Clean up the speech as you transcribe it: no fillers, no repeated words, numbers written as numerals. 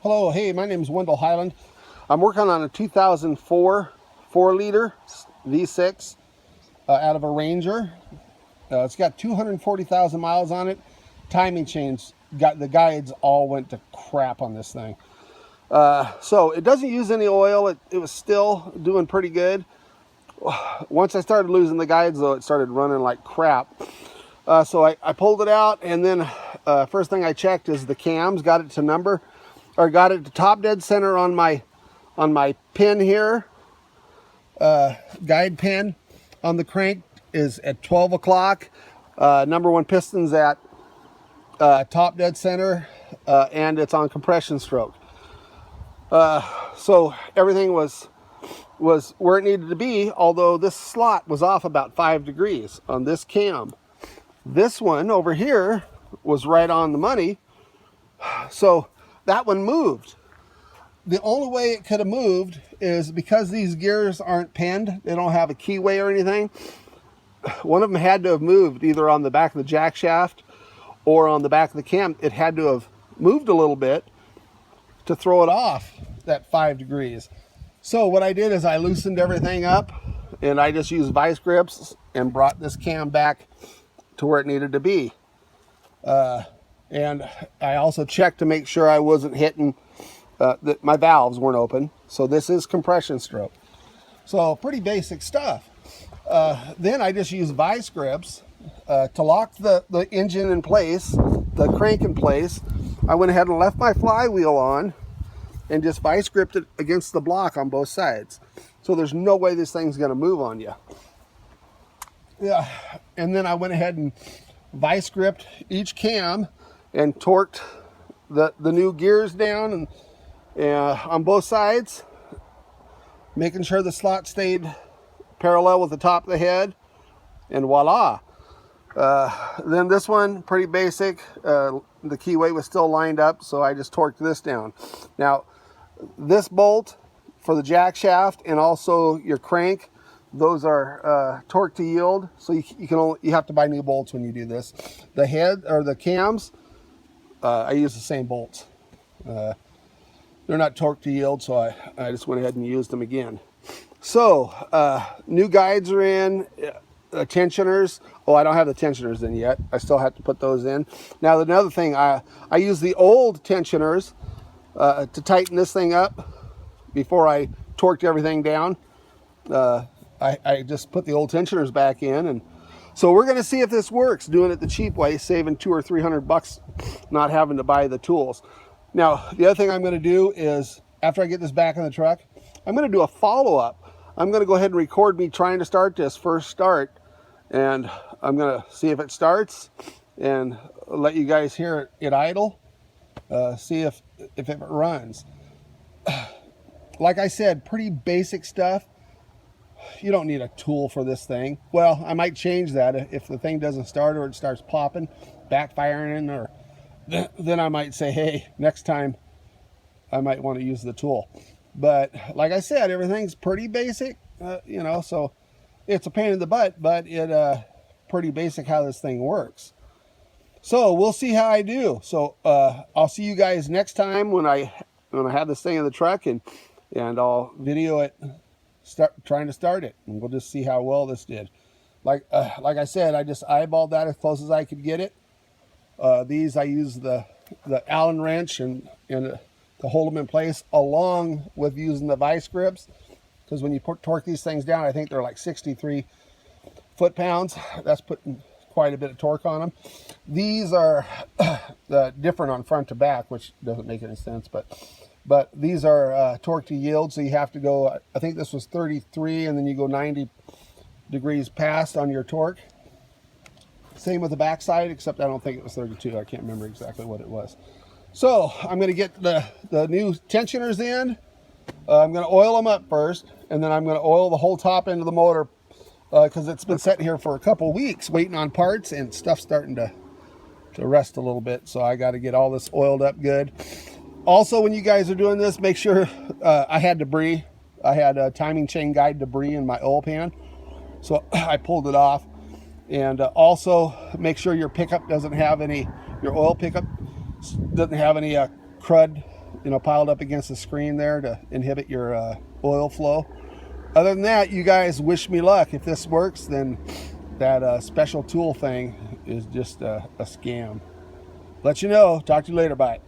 Hello, hey, my name is Wendell Highland. I'm working on a 2004 4-liter V6 out of a Ranger. It's got 240,000 miles on it. Timing chains, the guides all went to crap on this thing. So it doesn't use any oil. It was still doing pretty good. Once I started losing the guides, though, it started running like crap. So I pulled it out, and then first thing I checked is the cams, got it to number, or got it to top dead center on my pin here. Guide pin on the crank is at 12 o'clock. Number one piston's at top dead center, and it's on compression stroke. So everything was where it needed to be, although this slot was off about 5 degrees on this cam. This one over here was right on the money, so that one moved. The only way it could have moved is because these gears aren't pinned, they don't have a keyway or anything. One of them had to have moved either on the back of the jack shaft or on the back of the cam. It had to have moved a little bit to throw it off that 5 degrees. So what I did is I loosened everything up, and I just used vice grips and brought this cam back to where it needed to be. And I also checked to make sure I wasn't hitting, that my valves weren't open. So this is compression stroke. So pretty basic stuff. Then I just used vice grips to lock the engine in place, the crank in place. I went ahead and left my flywheel on and just vice gripped it against the block on both sides. So there's no way this thing's gonna move on you. Yeah, and then I went ahead and vice gripped each cam and torqued the new gears down and on both sides, making sure the slot stayed parallel with the top of the head, and voila. Then this one, pretty basic. The keyway was still lined up, so I just torqued this down. Now, this bolt for the jack shaft and also your crank, those are torque to yield, so you have to buy new bolts when you do this. The head or the cams, I use the same bolts. They're not torque to yield, so I just went ahead and used them again. So new guides are in, tensioners. Oh, I don't have the tensioners in yet. I still have to put those in. Now another thing, I use the old tensioners to tighten this thing up before I torqued everything down. I just put the old tensioners back in, and so we're going to see if this works, doing it the cheap way, saving $200 or $300, not having to buy the tools. Now, the other thing I'm going to do is, after I get this back in the truck, I'm going to do a follow-up. I'm going to go ahead and record me trying to start this first start, and I'm going to see if it starts and let you guys hear it idle, see if it runs. Like I said, pretty basic stuff. You don't need a tool for this thing. Well, I might change that if the thing doesn't start or it starts popping, backfiring, or then I might say, hey, next time I might want to use the tool. But like I said, everything's pretty basic, so it's a pain in the butt, but it pretty basic how this thing works. So we'll see how I do. So I'll see you guys next time when I have this thing in the truck, and I'll video it trying to start it, and we'll just see how well this did. Like I said, I just eyeballed that as close as I could get it. These I use the Allen wrench and to hold them in place, along with using the vice grips, because when you torque these things down, I think they're like 63 foot-pounds. That's putting quite a bit of torque on them. These are different on front to back, which doesn't make any sense, but these are torque to yield, so you have to go, I think this was 33, and then you go 90 degrees past on your torque. Same with the backside, except I don't think it was 32. I can't remember exactly what it was. So I'm going to get the new tensioners in. I'm going to oil them up first, and then I'm going to oil the whole top end of the motor, because it's been sitting here for a couple weeks waiting on parts, and stuff's starting to rust a little bit. So I got to get all this oiled up good. Also, when you guys are doing this, make sure, I had debris. I had a timing chain guide debris in my oil pan, so I pulled it off. And also make sure your pickup doesn't have any, your oil pickup doesn't have any crud piled up against the screen there to inhibit your oil flow. Other than that, you guys wish me luck. If this works, then that special tool thing is just a scam. Let you know. Talk to you later. Bye.